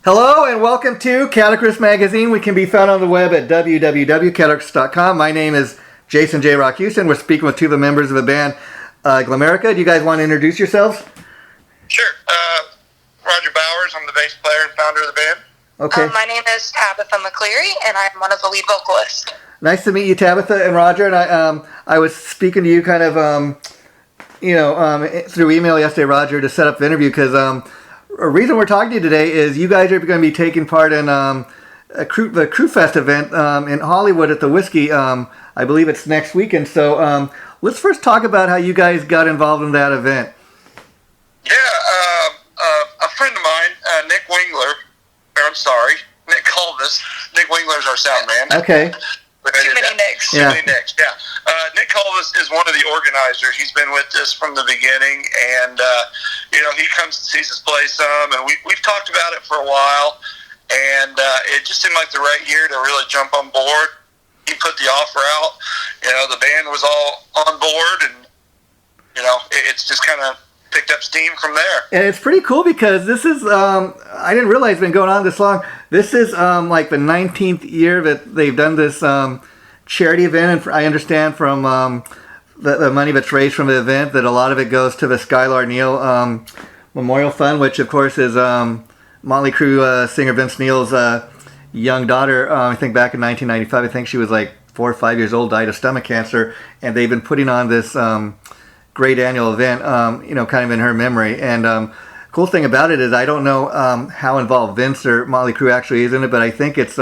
Hello and welcome to Categories Magazine. We can be found on the web at www.categories.com. My name is Jason J. Rock Houston. We're speaking with two of the members of the band Glamerica. Do you guys want to introduce yourselves? Sure. Roger Bowers. I'm the bass player and founder of the band. Okay. My name is Tabeth McCleery, and I'm one of the lead vocalists. Nice to meet you, Tabetha and Rodger. And I was speaking to you kind of, through email yesterday, Rodger, to set up the interview because a reason we're talking to you today is you guys are going to be taking part in the CRUEFEST event in Hollywood at the Whiskey. I believe it's next weekend. So let's first talk about how you guys got involved in that event. Yeah, a friend of mine, Nick Culvis. Nick Wingler's our sound man. Okay. Too many Nicks. Yeah. Nick Culvis is one of the organizers. He's been with us from the beginning, and he comes and sees us play some, and we've talked about it for a while, and it just seemed like the right year to really jump on board. He put the offer out. The band was all on board, and it's just kind of picked up steam from there. And it's pretty cool because this is, I didn't realize it's been going on this long. This is like the 19th year that they've done this charity event. And I understand from the money that's raised from the event that a lot of it goes to the Skylar Neil Memorial Fund, which of course is Motley Crue singer Vince Neil's young daughter. I think back in 1995, I think she was like 4 or 5 years old, died of stomach cancer. And they've been putting on this great annual event, kind of in her memory. And cool thing about it is I don't know how involved Vince or Motley Crue actually is in it, but I think it's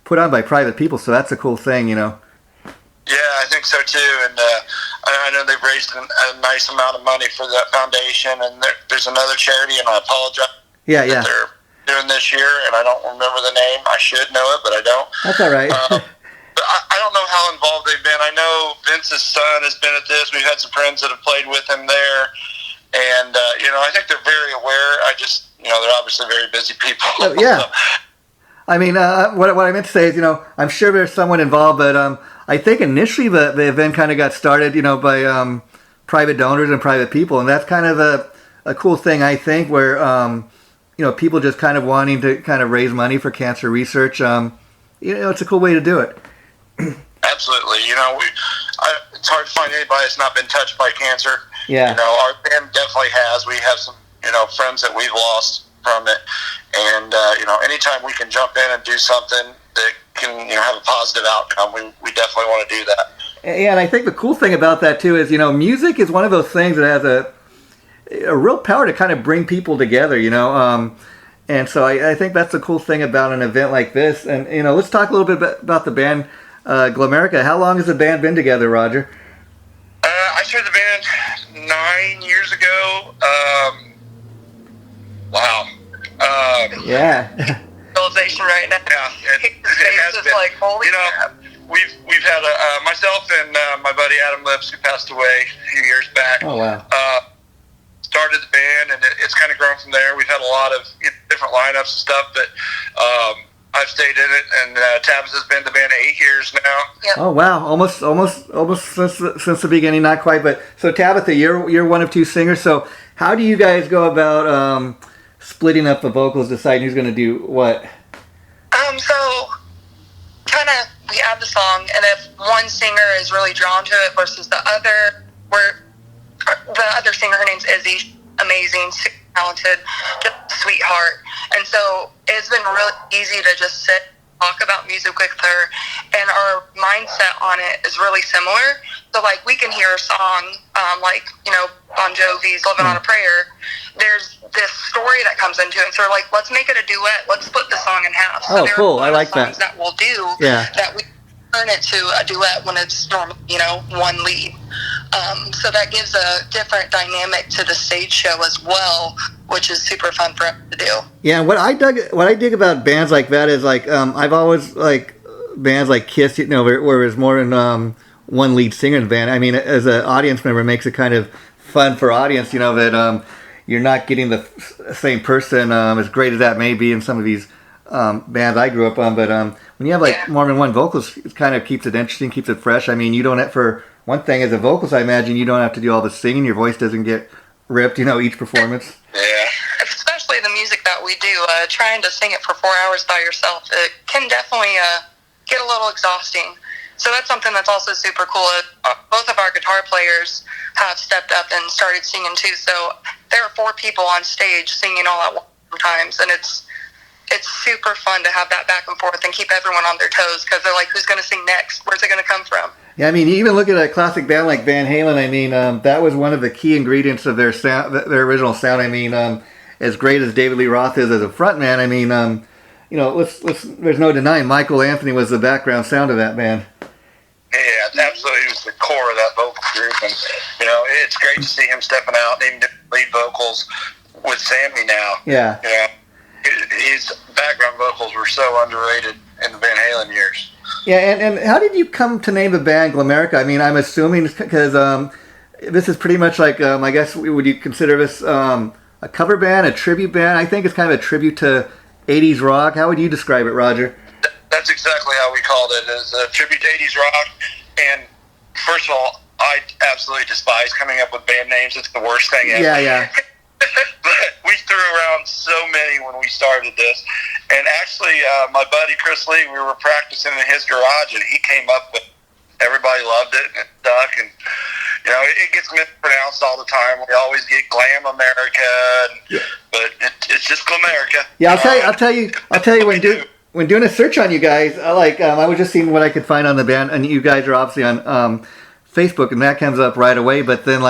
put on by private people, so that's a cool thing, Yeah, I think so too. And I know they've raised a nice amount of money for that foundation. And there's another charity, and I apologize. Yeah. That they're doing this year, and I don't remember the name. I should know it, but I don't. That's all right. But I don't know how involved they've been. I know Vince's son has been at this. We've had some friends that have played with him there. And, I think they're very aware. They're obviously very busy people. Yeah. I mean, what I meant to say is, I'm sure there's someone involved, but I think initially the event kind of got started, by private donors and private people. And that's kind of a cool thing, I think, where, people just kind of wanting to kind of raise money for cancer research. It's a cool way to do it. Absolutely. It's hard to find anybody that's not been touched by cancer. Yeah. Our band definitely has. We have some, friends that we've lost from it. And, anytime we can jump in and do something that can, have a positive outcome, we definitely want to do that. Yeah, and I think the cool thing about that, too, is, music is one of those things that has a real power to kind of bring people together, and so I think that's the cool thing about an event like this. And, let's talk a little bit about the band Glamerica. How long has the band been together, Rodger? I started the band 9 years ago. Wow. Yeah. Realization right now. Yeah, it has been. Like, holy crap. We've had myself and my buddy Adam Lips, who passed away a few years back. Oh, wow. Started the band, and it's kind of grown from there. We've had a lot of different lineups and stuff, but I've stayed in it, and Tabitha has been in the band 8 years now. Yep. Oh wow, almost since the beginning, not quite, but so Tabitha, you're one of two singers. So how do you guys go about splitting up the vocals, deciding who's going to do what? So kind of we have the song, and if one singer is really drawn to it versus the other, the other singer, her name's Izzy, she's amazing, super talented, just a sweetheart. And so it's been really easy to just sit, talk about music with her, and our mindset on it is really similar. So, like, we can hear a song, Bon Jovi's Living on a Prayer. There's this story that comes into it. So we're like, let's make it a duet. Let's split the song in half. So cool. I like songs that. That we'll do that we turn it to a duet when it's normally, one lead. So that gives a different dynamic to the stage show as well, which is super fun for us to do. Yeah, what I dig about bands like that is like I've always like bands like Kiss, where there's more than one lead singer in the band. I mean, as an audience member, it makes it kind of fun for audience, that you're not getting the same person, as great as that may be in some of these bands I grew up on. But when you have more than one vocalist, it kind of keeps it interesting, keeps it fresh. I mean, you don't have, for one thing, as a vocalist, I imagine you don't have to do all the singing. Your voice doesn't get ripped, each performance. Yeah. Especially the music that we do. Trying to sing it for 4 hours by yourself, it can definitely get a little exhausting. So that's something that's also super cool. Both of our guitar players have stepped up and started singing too. So there are 4 people on stage singing all at one time, and it's super fun to have that back and forth and keep everyone on their toes, because they're like, who's going to sing next? Where's it going to come from? Yeah, I mean, you even look at a classic band like Van Halen. I mean, that was one of the key ingredients of their sound, their original sound. I mean, as great as David Lee Roth is as a frontman, I mean, you know, there's no denying Michael Anthony was the background sound of that band. Yeah, absolutely. He was the core of that vocal group, and you know, it's great to see him stepping out and even lead vocals with Sammy now. Yeah. Yeah. His background vocals were so underrated in the Van Halen years. Yeah, and how did you come to name the band Glamerica? I mean, I'm assuming because this is pretty much like, I guess, would you consider this a cover band, a tribute band? I think it's kind of a tribute to 80s rock. How would you describe it, Rodger? That's exactly how we called it, as a tribute to 80s rock. And first of all, I absolutely despise coming up with band names. It's the worst thing ever. Yeah. But we threw around so many when we started this. And actually, my buddy Chris Lee, we were practicing in his garage, and he came up with, everybody loved it, and it stuck. And, you know, it gets mispronounced all the time. We always get Glam America, but it's just Glamerica. Yeah, I'll tell you when doing a search on you guys, I was just seeing what I could find on the band, and you guys are obviously on Facebook, and that comes up right away. But then,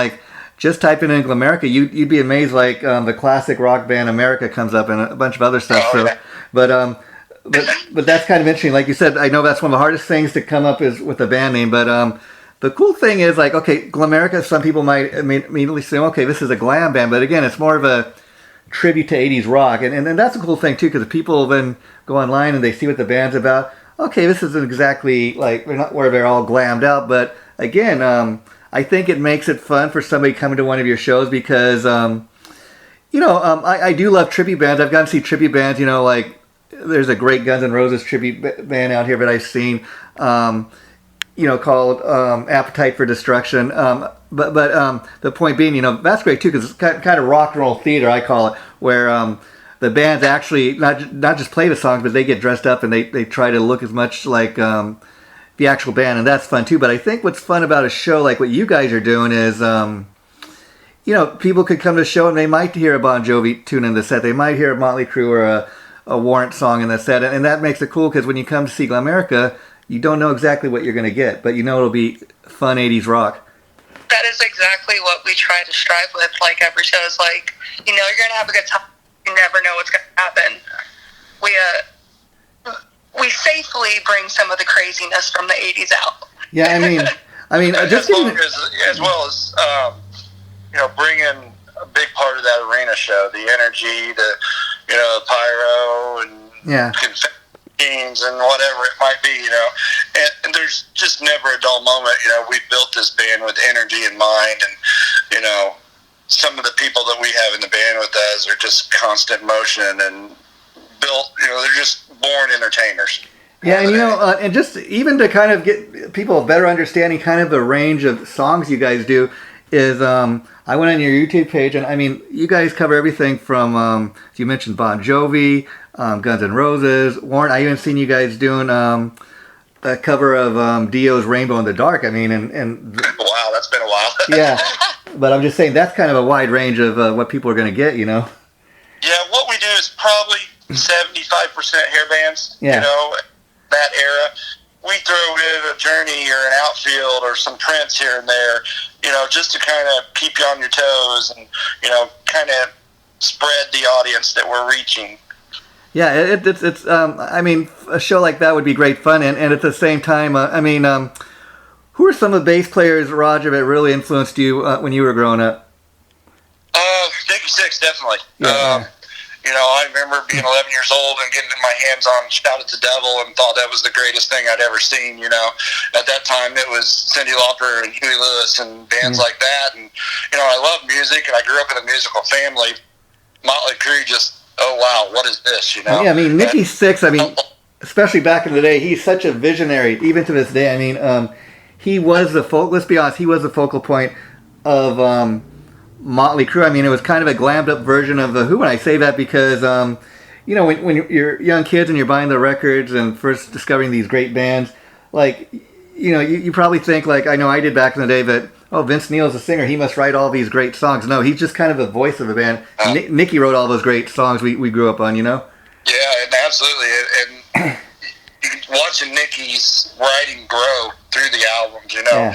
just typing in Glamerica, you'd be amazed. The classic rock band America comes up, and a bunch of other stuff. Oh, yeah. But that's kind of interesting. Like you said, I know that's one of the hardest things to come up is with a band name. But the cool thing is, okay, Glamerica. Some people might immediately say, okay, this is a glam band. But again, it's more of a tribute to 80s rock, and that's a cool thing too, because people then go online and they see what the band's about. Okay, this isn't exactly they're not where they're all glammed out, but again, I think it makes it fun for somebody coming to one of your shows, because I do love tribute bands. I've gotten to see tribute bands, there's a great Guns N' Roses tribute band out here that I've seen, called Appetite for Destruction. But the point being, that's great too, because it's kind of rock and roll theater, I call it, where the bands actually not just play the songs, but they get dressed up and they try to look as much like the actual band, and that's fun too. But I think what's fun about a show like what you guys are doing is, people could come to the show and they might hear a Bon Jovi tune in the set, they might hear a Motley Crue or a Warrant song in the set, and that makes it cool, because when you come to see Glamerica, you don't know exactly what you're going to get, but it'll be fun 80s rock. That is exactly what we try to strive with. Every show is you're going to have a good time. You never know what's going to happen. We safely bring some of the craziness from the 80s out. Yeah, I mean, just as well as bringing a big part of that arena show, the energy, the pyro and confetti and whatever it might be, and there's just never a dull moment. We built this band with energy in mind, and some of the people that we have in the band with us are just constant motion and built. They're just born entertainers. Yeah, and and just even to kind of get people a better understanding, kind of the range of songs you guys do, is I went on your YouTube page, and you guys cover everything from you mentioned Bon Jovi, Guns N' Roses, Warrant. I even seen you guys doing a cover of Dio's Rainbow in the Dark. Wow, that's been a while. Yeah, but I'm just saying that's kind of a wide range of what people are going to get. Yeah, what we do is probably 75% hair bands. Yeah. That era. We throw in a Journey or an Outfield or some Prince here and there, just to kind of keep you on your toes and, kind of spread the audience that we're reaching. Yeah, it's a show like that would be great fun, and at the same time, who are some of the bass players, Rodger, that really influenced you when you were growing up? Dickie Six, definitely. Yeah. I remember being 11 years old and getting my hands on Shout at the Devil and thought that was the greatest thing I'd ever seen, At that time, it was Cyndi Lauper and Huey Lewis and bands like that. And, I love music, and I grew up in a musical family. Motley Crue just, oh, wow, what is this, Yeah, Nicky Sixx, especially back in the day, he's such a visionary, even to this day. He was let's be honest, he was the focal point of Motley Crue. It was kind of a glammed up version of The Who, and I say that because you know, when you're young kids and you're buying the records and first discovering these great bands, like, you know, you probably think, like I know I did back in the day, that, oh, Vince Neil's a singer, he must write all these great songs. No, he's just kind of the voice of the band. Nicky wrote all those great songs we grew up on, you know? Yeah, and absolutely. And watching Nicky's writing grow through the albums, you know,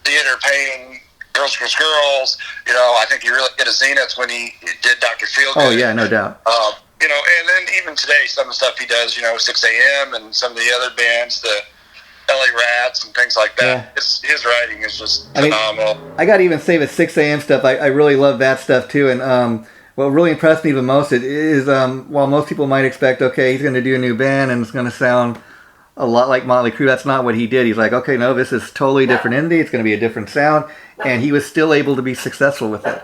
Theater Pain, Girls, Girls, Girls, you know, I think he really hit a zenith when he did Dr. Feelgood. Oh, yeah, no doubt. You know, and then even today, some of the stuff he does, you know, 6 a.m. and some of the other bands, the LA Rats and things like that. Yeah. His writing is just phenomenal. I got to even say the 6 a.m. stuff. I really love that stuff too. And what really impressed me the most is while most people might expect, okay, he's going to do a new band and it's going to sound a lot like Motley Crue, that's not what he did. He's like, okay, no, this is totally different indie. It's going to be a different sound. And he was still able to be successful with it.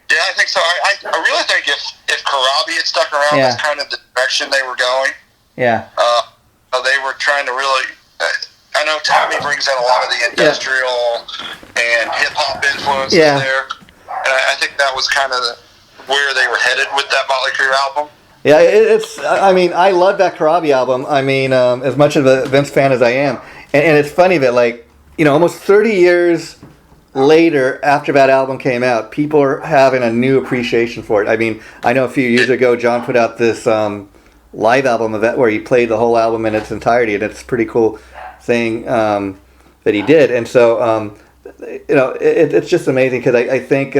Yeah, I think so. I really think if Karabi had stuck around, that's kind of the direction they were going. Yeah. They were trying to really... I know Tommy brings in a lot of the industrial and hip-hop influences there. And I think that was kind of where they were headed with that Motley Crue album. Yeah, I mean, I love that Karabi album. I mean, as much of a Vince fan as I am. And it's funny that, like, you know, almost 30 years later, after that album came out, people are having a new appreciation for it. I mean, I know a few years ago, John put out this live album of it where he played the whole album in its entirety, and it's a pretty cool thing that he did. And so, you know, it's just amazing because I think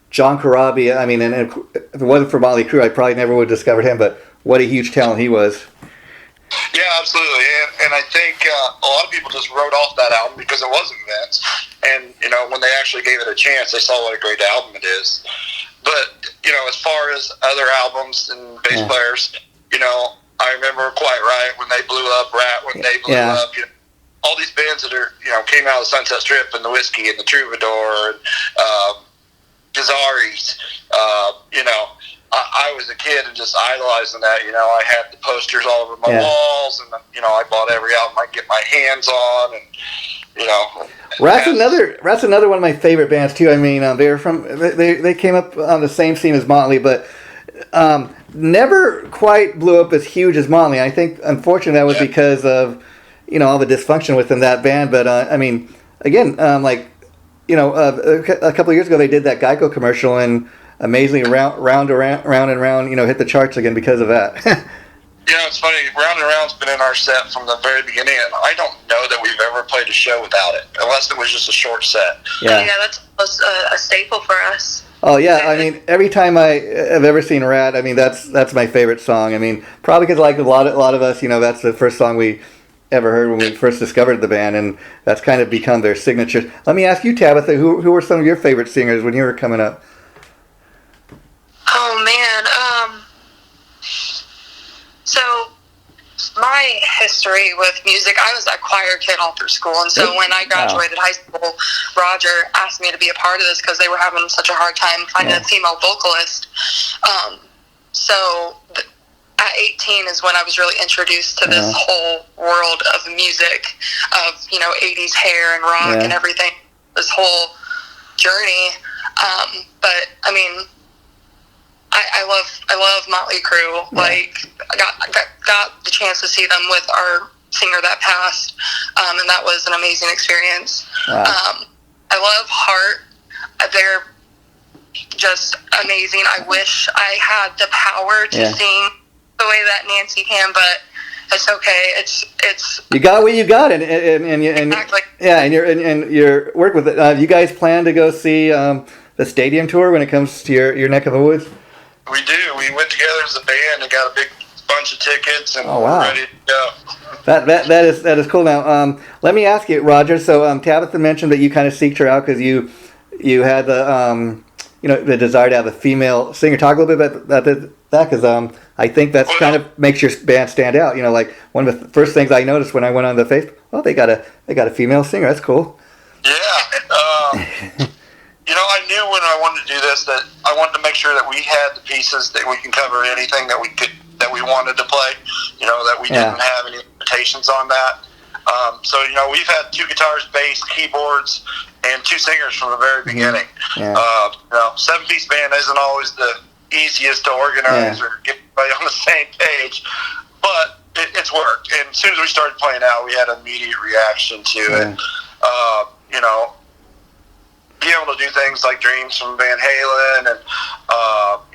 John Karabi, I mean, and if it wasn't for Motley Crue, I probably never would have discovered him, but what a huge talent he was. Yeah, absolutely. And I think a lot of people just wrote off that album because it wasn't Vince. And, you know, when they actually gave it a chance, they saw what a great album it is. But, you know, as far as other albums and bass players, you know, I remember Quiet Riot when they blew up, Rat when they blew up, you know, all these bands that are, you know, came out of the Sunset Strip and the Whiskey and the Troubadour and Gazaris, you know, I was a kid and just idolizing that. You know, I had the posters all over my walls, and you know, I bought every album I could get my hands on, and you know. Rat's another one of my favorite bands too. I mean, they came up on the same scene as Motley, but never quite blew up as huge as Motley. I think, unfortunately, that was because of, you know, all the dysfunction within that band. But I mean, again, like, you know, a couple of years ago they did that Geico commercial and amazingly round and round, you know, hit the charts again because of that. You know, it's funny, Round and Round's been in our set from the very beginning, and I don't know that we've ever played a show without it, unless it was just a short set. Yeah, that's almost a staple for us. Oh yeah, I mean, every time I have ever seen Rat, I mean, that's my favorite song. I mean, probably because like a lot of us, you know, that's the first song we ever heard when we first discovered the band, and that's kind of become their signature. Let me ask you, Tabetha, who were some of your favorite singers when you were coming up? Oh man, so my history with music, I was a choir kid all through school, and so when I graduated high school, Rodger asked me to be a part of this because they were having such a hard time finding a female vocalist. So at 18 is when I was really introduced to this whole world of music, of, you know, 80s hair and rock and everything, this whole journey. But I mean, I love Motley Crue. Like, I got the chance to see them with our singer that passed, and that was an amazing experience. I love Heart. They're just amazing. I wish I had the power to sing the way that Nancy can, but it's okay. It's you got what you got, and exactly. and your work with it. You guys plan to go see the stadium tour when it comes to your neck of the woods? We do. We went together as a band and got a big bunch of tickets, and we're ready to go. That is cool. Now, let me ask you, Rodger. So, Tabetha mentioned that you kind of seeked her out because you had the you know, the desire to have a female singer. Talk a little bit about that, because I think that's kind of makes your band stand out. You know, like one of the first things I noticed when I went on the Facebook, oh, they got a female singer. That's cool. Yeah. You know, I knew when I wanted to do this that I wanted to make sure that we had the pieces that we can cover anything that we wanted to play. You know, that we didn't have any limitations on that. So, you know, we've had 2 guitars, bass, keyboards, and 2 singers from the very beginning. You know, 7-piece band isn't always the easiest to organize or get everybody on the same page, but it's worked. And as soon as we started playing out, we had an immediate reaction to it. You know, being able to do things like Dreams from Van Halen and,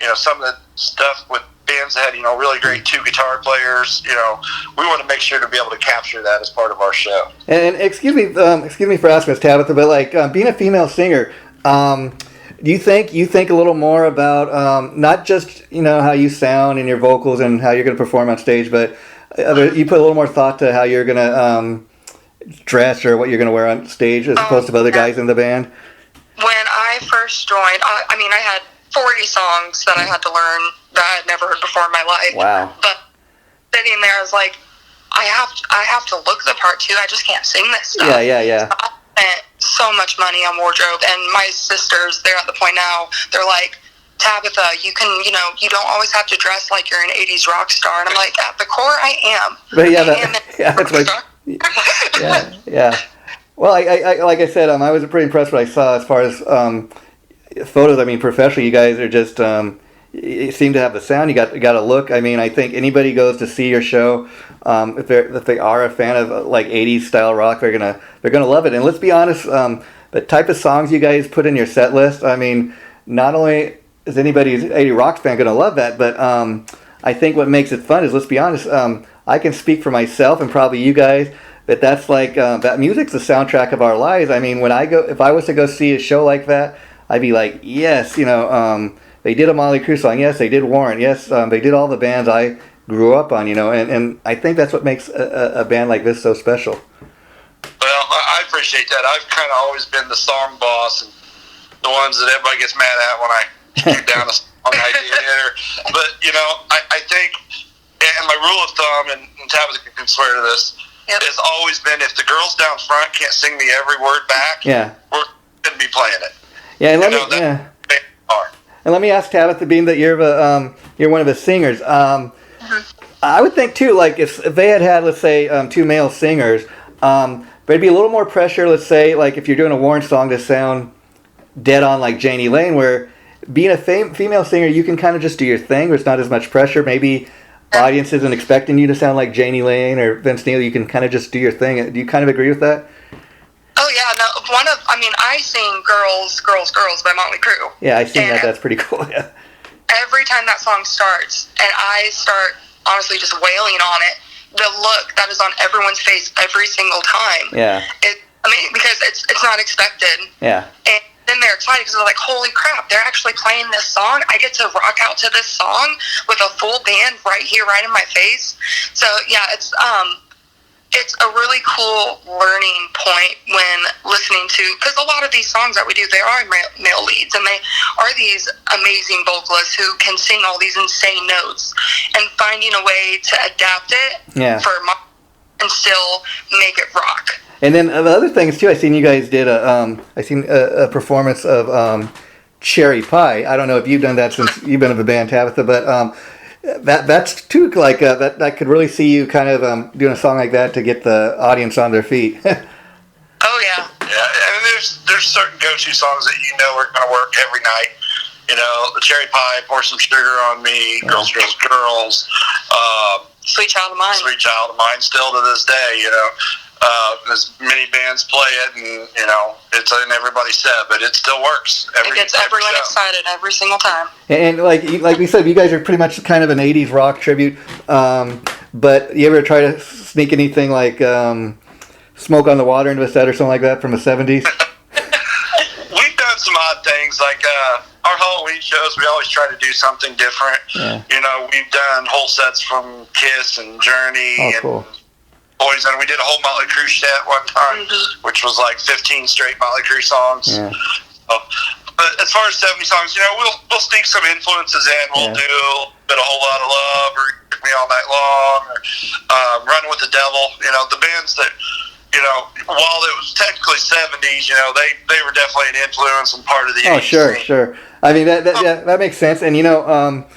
you know, some of the stuff with bands that had, you know, really great 2 guitar players, you know, we want to make sure to be able to capture that as part of our show. And excuse me for asking this, Tabetha, but like being a female singer, do you think a little more about not just, you know, how you sound and your vocals and how you're going to perform on stage, but you put a little more thought to how you're going to dress or what you're going to wear on stage as opposed to other guys in the band? When I first joined, I mean, I had 40 songs that I had to learn that I'd never heard before in my life. Wow. But sitting there, I was like, I have to look the part too. I just can't sing this stuff. Yeah. So I spent so much money on wardrobe, and my sisters, they're at the point now, they're like, Tabetha, you can, you know, you don't always have to dress like you're an 80s rock star. And I'm like, at the core, I am. But yeah. Well, I like I said, I was pretty impressed with what I saw as far as photos. I mean, professionally, you guys are just you seem to have the sound. You got a look. I mean, I think anybody goes to see your show, if they are a fan of like 80s style rock, they're gonna love it. And let's be honest, the type of songs you guys put in your set list. I mean, not only is anybody who's 80 rock fan gonna love that, but I think what makes it fun is, let's be honest, I can speak for myself and probably you guys. That's like that music's the soundtrack of our lives. I mean, if I was to go see a show like that, I'd be like, yes, you know, they did a Motley Crue song, yes, they did Warrant, yes, they did all the bands I grew up on, you know, and I think that's what makes a band like this so special. Well, I appreciate that. I've kind of always been the song boss and the ones that everybody gets mad at when I shoot down a song idea. But, you know, I think, and my rule of thumb, and Tabitha can swear to this, has always been, if the girls down front can't sing me every word back, we're going to be playing it. Yeah, and let me ask Tabetha, being that you're one of the singers, I would think too, like if they had let's say 2 male singers, there'd be a little more pressure. Let's say like if you're doing a Warrant song to sound dead on like Janie Lane, where being a female singer, you can kind of just do your thing. There's not as much pressure. Maybe audience isn't expecting you to sound like Janie Lane or Vince Neil. You can kind of just do your thing. Do you kind of agree with that? Oh yeah, no. I sing "Girls, Girls, Girls" by Motley Crue. Yeah, I seen that. That's pretty cool. Yeah. Every time that song starts, and I start honestly just wailing on it, the look that is on everyone's face every single time. Yeah. Because it's not expected. Yeah. And then they're excited because they're like, holy crap, they're actually playing this song. I get to rock out to this song with a full band right here, right in my face. So yeah, it's a really cool learning point when listening to, because a lot of these songs that we do, they are male leads, and they are these amazing vocalists who can sing all these insane notes, and finding a way to adapt it and still make it rock. And then the other things too, I seen you guys did a performance of Cherry Pie. I don't know if you've done that since you've been in the band, Tabetha, but that's too like that. I could really see you kind of doing a song like that to get the audience on their feet. Oh yeah. Yeah, and there's certain go-to songs that you know are going to work every night. You know, the Cherry Pie, Pour Some Sugar on Me, Girls, Girls, Girls. Sweet Child of Mine. Sweet Child of Mine, still to this day, you know. As many bands play it, and you know it's in everybody's set, but it still works. It gets everyone excited every single time. And like we said, you guys are pretty much kind of an '80s rock tribute. But you ever try to sneak anything like "Smoke on the Water" into a set or something like that from the '70s? We've done some odd things, like our Halloween shows. We always try to do something different. Yeah. You know, we've done whole sets from Kiss and Journey. Oh, cool. Poison. We did a whole Motley Crue set one time, which was like 15 straight Motley Crue songs. Yeah. But as far as 70 songs, you know, we'll sneak some influences in. We'll do a bit of Whole Lot of Love, or Took Me All Night Long, or Running with the Devil. You know, the bands that, you know, while it was technically 70s, you know, they were definitely an influence and part of the 80s. Oh, sure. I mean, that makes sense. And, you know,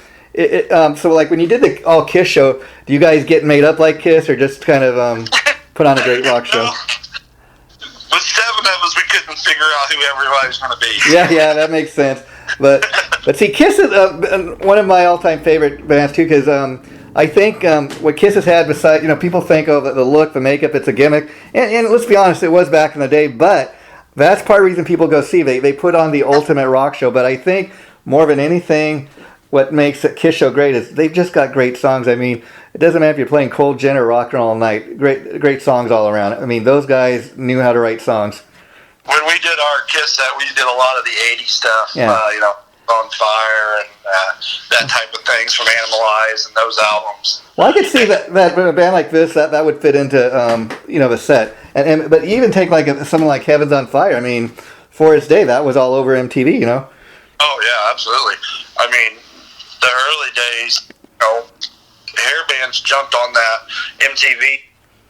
so like when you did the all Kiss show, do you guys get made up like Kiss, or just kind of put on a great rock show? With 7 of us, we couldn't figure out who everybody was going to be. Yeah, that makes sense. but see, Kiss is one of my all-time favorite bands too, because I think what Kiss has had, besides, people think, oh, the look, the makeup, it's a gimmick, and let's be honest, it was back in the day, but that's part of the reason people go see. They put on the ultimate rock show, but I think more than anything, what makes a Kiss show great is they've just got great songs. I mean, it doesn't matter if you're playing Cold Gin or Rock and Roll All Night. Great songs all around. I mean, those guys knew how to write songs. When we did our Kiss set, we did a lot of the 80s stuff, On Fire and that type of things from Animalize and those albums. Well, I could see that a band like this, that would fit into, the set. But even take something like Heaven's on Fire. I mean, for its day, that was all over MTV, Oh, yeah, absolutely. I mean, the early days, hair bands jumped on that MTV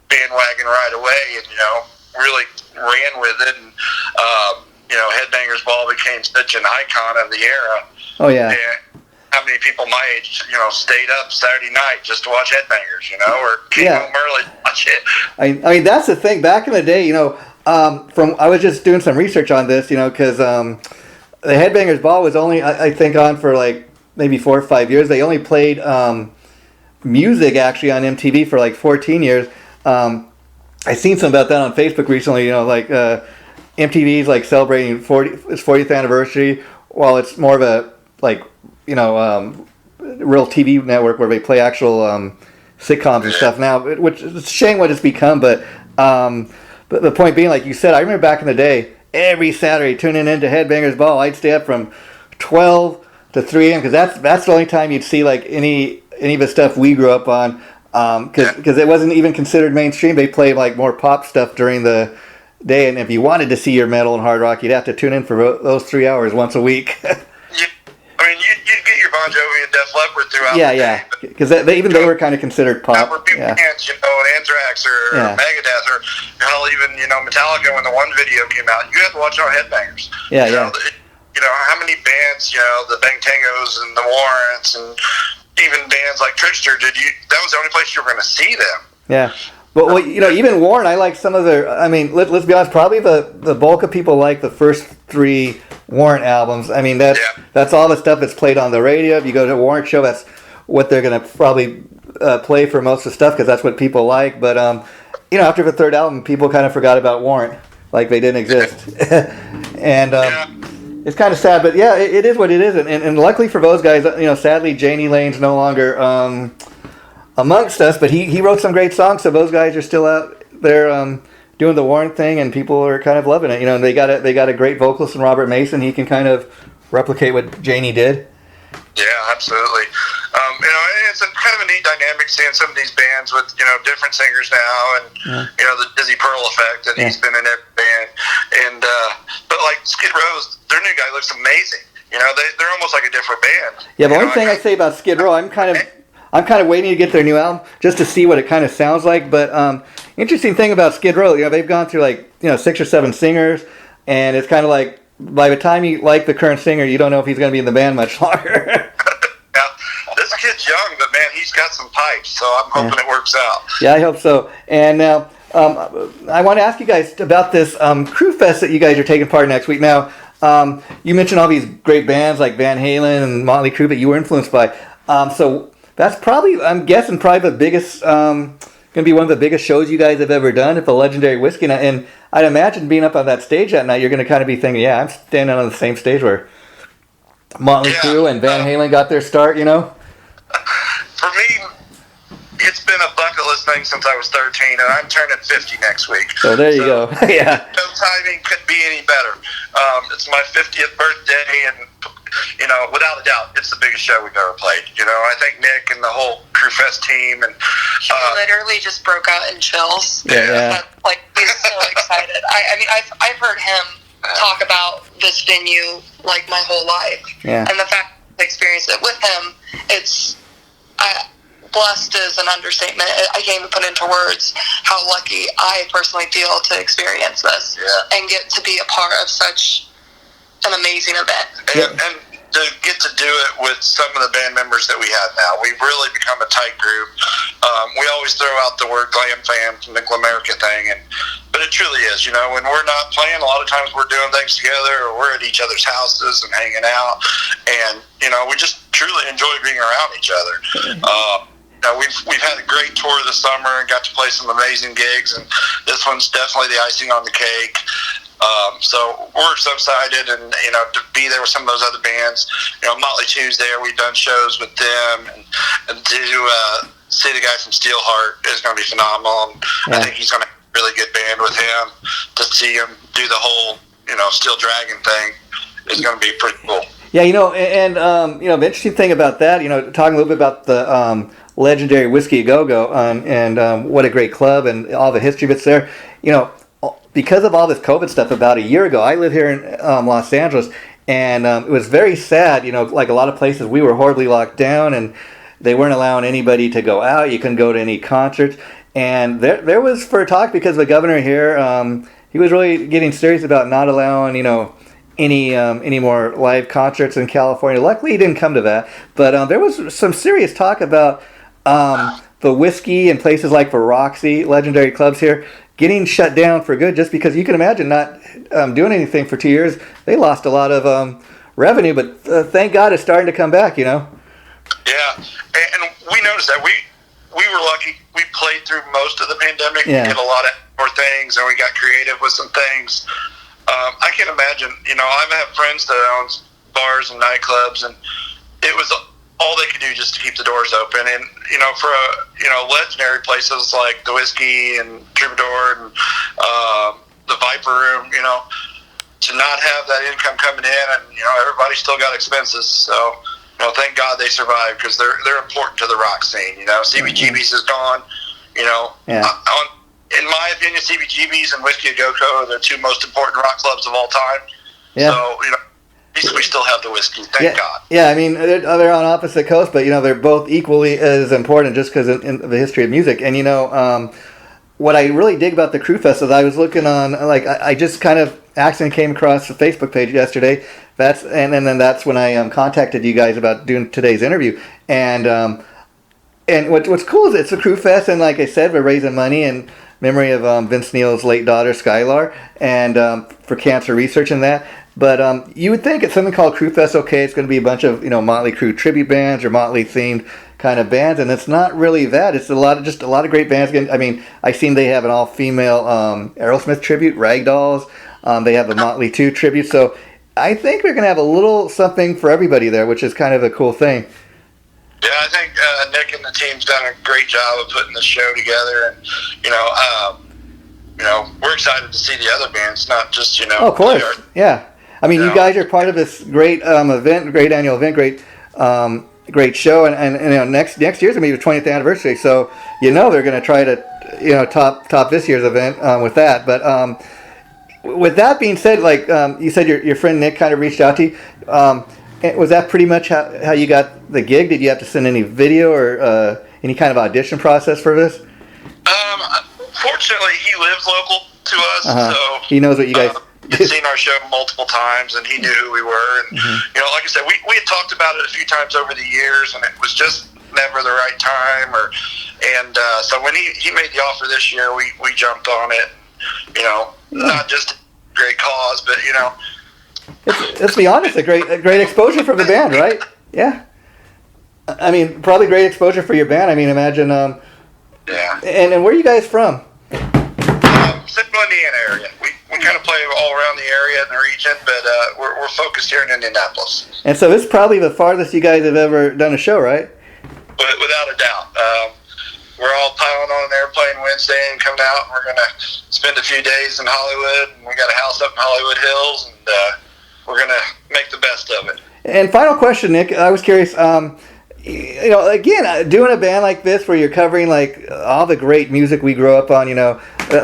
bandwagon right away and, really ran with it. And, Headbangers Ball became such an icon of the era. Oh, yeah. And how many people my age, stayed up Saturday night just to watch Headbangers, or came home early to watch it. I mean, that's the thing. Back in the day, I was just doing some research on this, because the Headbangers Ball was only, I think, on for maybe 4 or 5 years. They only played music actually on MTV for 14 years. I seen something about that on Facebook recently. MTV's celebrating its 40th anniversary, while it's more of a real TV network where they play actual sitcoms and stuff now. Which is a shame what it's become, but the point being, like you said, I remember back in the day, every Saturday tuning into Headbangers Ball, I'd stay up from 12 to 3 a.m. because that's the only time you'd see any of the stuff we grew up on. Because it wasn't even considered mainstream. They played more pop stuff during the day, and if you wanted to see your metal and hard rock, you'd have to tune in for those 3 hours once a week. You'd get your Bon Jovi and Def Leppard throughout the day. Yeah, because they were kind of considered pop. Were people bands, and Anthrax or Megadeth or hell, even Metallica when the one video came out, you had to watch our Headbangers. How many bands, the Bang Tangos and the Warrants and even bands like Trickster, that was the only place you were going to see them. Yeah. Well, even Warrant, I like some of their, I mean, let's be honest, probably the bulk of people like the first 3 Warrant albums. I mean, that's all the stuff that's played on the radio. If you go to a Warrant show, that's what they're going to probably play for most of the stuff because that's what people like. But, after the 3rd album, people kind of forgot about Warrant, like they didn't exist. And it's kind of sad, but yeah, it is what it is. And luckily for those guys, sadly, Janie Lane's no longer amongst us, but he wrote some great songs, so those guys are still out there doing the Warrant thing, and people are kind of loving it. They got a great vocalist in Robert Mason. He can kind of replicate what Janie did. Yeah, absolutely. It's a kind of a neat dynamic seeing some of these bands with different singers now, and the Dizzy Pearl effect that he's been in every band. And but Skid Row's, their new guy looks amazing. They're almost like a different band. Yeah, the only thing I say about Skid Row, I'm kind of waiting to get their new album just to see what it kind of sounds like. But interesting thing about Skid Row, they've gone through 6 or 7 singers, and it's kind of like by the time you like the current singer, you don't know if he's going to be in the band much longer. This kid's young, but man, he's got some pipes, so I'm hoping it works out. Yeah, I hope so. And now I want to ask you guys about this CRUEFEST that you guys are taking part in next week. Now, you mentioned all these great bands like Van Halen and Motley Crue that you were influenced by. So that's probably, I'm guessing, the biggest, going to be one of the biggest shows you guys have ever done at the Legendary Whiskey Night. And I'd imagine being up on that stage that night, you're going to kind of be thinking, I'm standing on the same stage where Motley Crue and Van Halen got their start, For me, it's been a bucket list thing since I was 13, and I'm turning 50 next week. So there you go. Yeah. No timing could be any better. It's my 50th birthday, and without a doubt, it's the biggest show we've ever played. I think Nick and the whole CRUEFEST team, and he literally just broke out in chills. Yeah. He's so excited. I mean, I've heard him talk about this venue my whole life, and the fact to experience it with him, blessed is an understatement. I can't even put into words how lucky I personally feel to experience this and get to be a part of such an amazing event. And to get to do it with some of the band members that we have now, we've really become a tight group. We always throw out the word glam fam from the Glamerica thing, but but it truly is. When we're not playing, a lot of times we're doing things together, or we're at each other's houses and hanging out, and we just truly enjoy being around each other. We've had a great tour this summer and got to play some amazing gigs, and this one's definitely the icing on the cake. So we're so excited, and to be there with some of those other bands. Motley Crue's there. We've done shows with them, and to see the guy from Steelheart is going to be phenomenal. And I think he's going to have a really good band with him. To see him do the whole Steel Dragon thing is going to be pretty cool. Yeah, and the interesting thing about that, talking a little bit about the legendary Whiskey A Go-Go, and what a great club and all the history that's there. Because of all this COVID stuff, about a year ago, I live here in Los Angeles, and it was very sad. Like a lot of places, we were horribly locked down, and they weren't allowing anybody to go out. You couldn't go to any concerts, and there was for a talk because the governor here, he was really getting serious about not allowing any more live concerts in California. Luckily, he didn't come to that, but there was some serious talk about the Whiskey and places like the Roxy, legendary clubs here, getting shut down for good, just because you can imagine not doing anything for 2 years. They lost a lot of revenue, but thank God it's starting to come back, Yeah, and we noticed that. We were lucky. We played through most of the pandemic. Yeah. We did a lot of more things, and we got creative with some things. I can't imagine, I have friends that own bars and nightclubs, and it was all they could do just to keep the doors open. And, for legendary places like the Whiskey and Troubadour and the Viper Room, to not have that income coming in, and, everybody still got expenses. So, thank God they survived, because they're important to the rock scene. CBGB's is gone, in my opinion, CBGB's and Whiskey A Go-Go are the two most important rock clubs of all time. Yeah. So, at least we still have the Whiskey. Thank God. Yeah, I mean, they're on opposite coasts, but, they're both equally as important just because in the history of music. And, what I really dig about the CRUEFEST is I was looking on, I just kind of accidentally came across the Facebook page yesterday. And then that's when I contacted you guys about doing today's interview. And what's cool is it's a CRUEFEST, and like I said, we're raising money in memory of Vince Neil's late daughter, Skylar, and for cancer research and that. But you would think it's something called CRUEFEST, okay, it's going to be a bunch of Motley Crue tribute bands or Motley themed kind of bands, and it's not really that. It's a lot of great bands. I mean, I seen they have an all female Aerosmith tribute, Ragdolls. They have a Motley 2 tribute, so I think we're going to have a little something for everybody there, which is kind of a cool thing. Yeah, I think Nick and the team's done a great job of putting the show together, and we're excited to see the other bands, not just Oh, of course, yeah. I mean, you guys are part of this great event, great annual event, great show, and next year's gonna be the 20th anniversary, so they're gonna try to top this year's event with that. But with that being said, like you said, your friend Nick kind of reached out to you. Was that pretty much how you got the gig? Did you have to send any video or any kind of audition process for this? Fortunately, he lives local to us, so he knows what you guys. He's seen our show multiple times, and he knew who we were. And like I said, we had talked about it a few times over the years, and it was just never the right time. So when he made the offer this year, we jumped on it. Not just a great cause, but let's be honest, a great exposure for the band, right? Yeah. I mean, probably great exposure for your band. I mean, imagine. Yeah. And where are you guys from? Central Indiana area. We kind of play all around the area and the region, but we're focused here in Indianapolis. And so this is probably the farthest you guys have ever done a show, right? But without a doubt. We're all piling on an airplane Wednesday and coming out, and we're going to spend a few days in Hollywood. And we got a house up in Hollywood Hills, and we're going to make the best of it. And final question, Nick. I was curious. Again, doing a band like this where you're covering like all the great music we grew up on,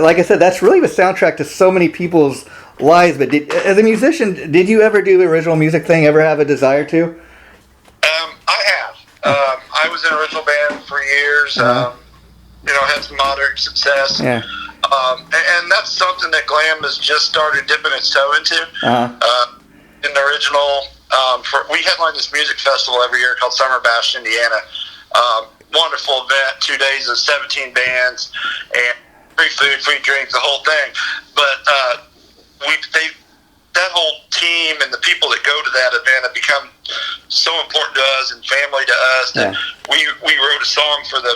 like I said, that's really the soundtrack to so many people's lives. But as a musician, did you ever do the original music thing? Ever have a desire to? I have. I was in an original band for years. Had some moderate success. Yeah. And that's something that Glam has just started dipping its toe into. In the original. We headline this music festival every year called Summer Bash, Indiana. Wonderful event, 2 days of 17 bands, and free food, free drink, the whole thing. But that whole team and the people that go to that event have become so important to us and family to us that we wrote a song for the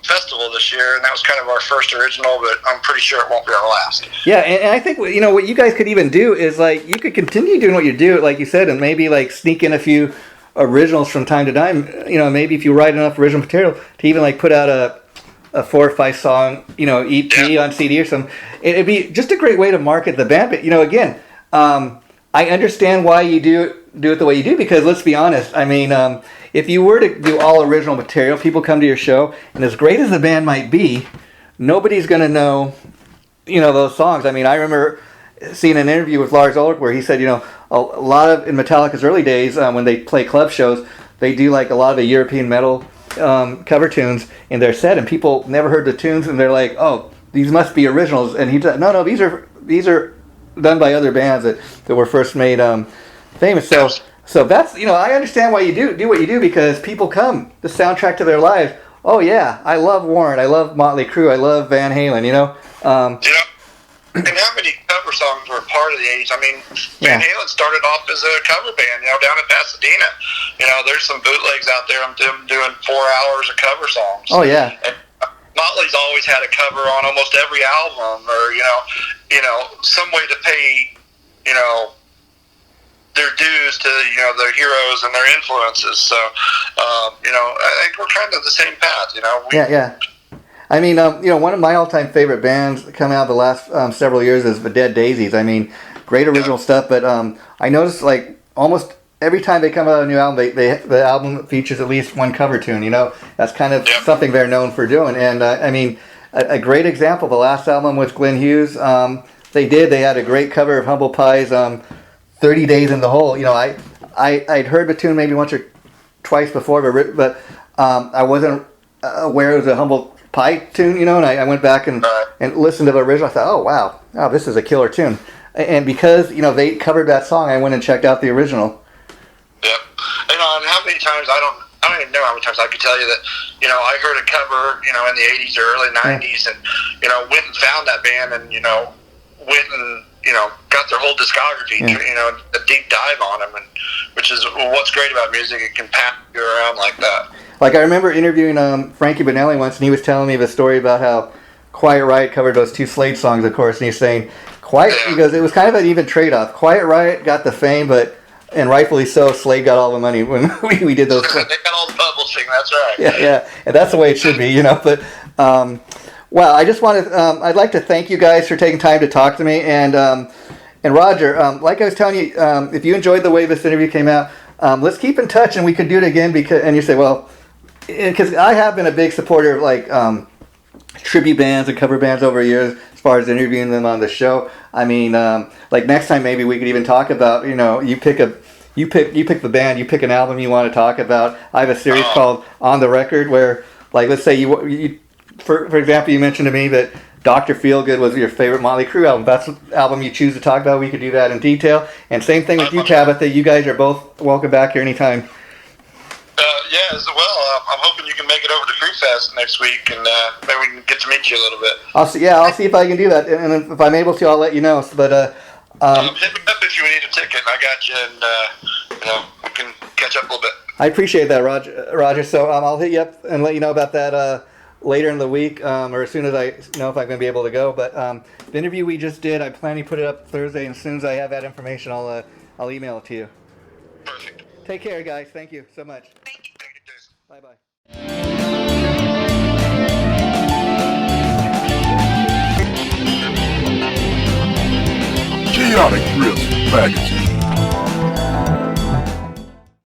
festival this year, and that was kind of our first original, but I'm pretty sure it won't be our last. Yeah, and I think, you know, what you guys could even do is, like, you could continue doing what you do, like you said, and maybe, like, sneak in a few originals from time to time. You know, maybe if you write enough original material to even, like, put out a 4 or 5 song, you know, EP on CD or something. It'd be just a great way to market the band. But, you know, again, I understand why you do it the way you do, because let's be honest, I mean, if you were to do all original material, people come to your show, and as great as the band might be, nobody's going to know, you know, those songs. I mean, I remember seeing an interview with Lars Ulrich where he said, you know, a lot of, in Metallica's early days, when they play club shows, they do like a lot of the European metal cover tunes in their set, and people never heard the tunes, and they're like, oh, these must be originals. And he said, no, these are done by other bands that were first made famous. So that's, you know, I understand why you do what you do, because people come, the soundtrack to their lives. Oh yeah, I love Warrant, I love Motley Crue, I love Van Halen, you know. And how many cover songs were part of the 80s? I mean, Van Halen started off as a cover band, you know, down in Pasadena. You know, there's some bootlegs out there of them doing 4 hours of cover songs. Oh yeah. And Motley's always had a cover on almost every album, or you know, some way to pay, you know, their dues to, you know, their heroes and their influences. So, you know, I think we're kind of the same path, you know. Yeah. I mean, you know, one of my all-time favorite bands coming out the last several years is the Dead Daisies. I mean, great original stuff, but I noticed, like, almost every time they come out with a new album, the album features at least one cover tune, you know. That's kind of something they're known for doing. And, I mean, a great example, the last album with Glenn Hughes, they had a great cover of Humble Pie's 30 Days in the Hole. You know, I'd heard the tune maybe once or twice before, but I wasn't aware it was a Humble Pie tune, you know, and I went back and listened to the original. I thought, oh wow, this is a killer tune. And because, you know, they covered that song, I went and checked out the original. Yep. You know, and how many times, I don't even know how many times I could tell you that, you know, I heard a cover, you know, in the 80s or early 90s, and, you know, went and found that band, and, you know, went and, you know, got their whole discography, you know, a deep dive on them, and which is what's great about music. It can pass you around like that. Like, I remember interviewing Frankie Bonelli once, and he was telling me the story about how Quiet Riot covered those 2 Slade songs, of course, and he's saying, he goes, it was kind of an even trade-off. Quiet Riot got the fame, and rightfully so, Slade got all the money when we did those. They got all the publishing, that's right. Yeah, and that's the way it should be, you know, but... well, I just wanted, I'd like to thank you guys for taking time to talk to me. And Rodger, like I was telling you, if you enjoyed the way this interview came out, let's keep in touch, and we could do it again. And you say, well, because I have been a big supporter of, like, tribute bands and cover bands over the years, as far as interviewing them on the show. I mean, like, next time maybe we could even talk about, you know, you pick the band, you pick an album you want to talk about. I have a series called On the Record where, like, let's say you for example, you mentioned to me that Dr. Feelgood was your favorite Motley Crue album. That's the album you choose to talk about. We could do that in detail. And same thing with you, Tabetha. You guys are both welcome back here anytime. Yeah, as well. I'm hoping you can make it over to CRUEFEST next week, and maybe we can get to meet you a little bit. I'll see if I can do that. And if I'm able to, I'll let you know. But hit me up if you need a ticket. I got you, and you know, we can catch up a little bit. I appreciate that, Rodger. So I'll hit you up and let you know about that later in the week, or as soon as I know if I'm going to be able to go. But the interview we just did, I plan to put it up Thursday, and as soon as I have that information, I'll email it to you. Perfect. Take care, guys. Thank you so much. Thank you, Jason. Bye-bye. Chaotic Riff Magazine.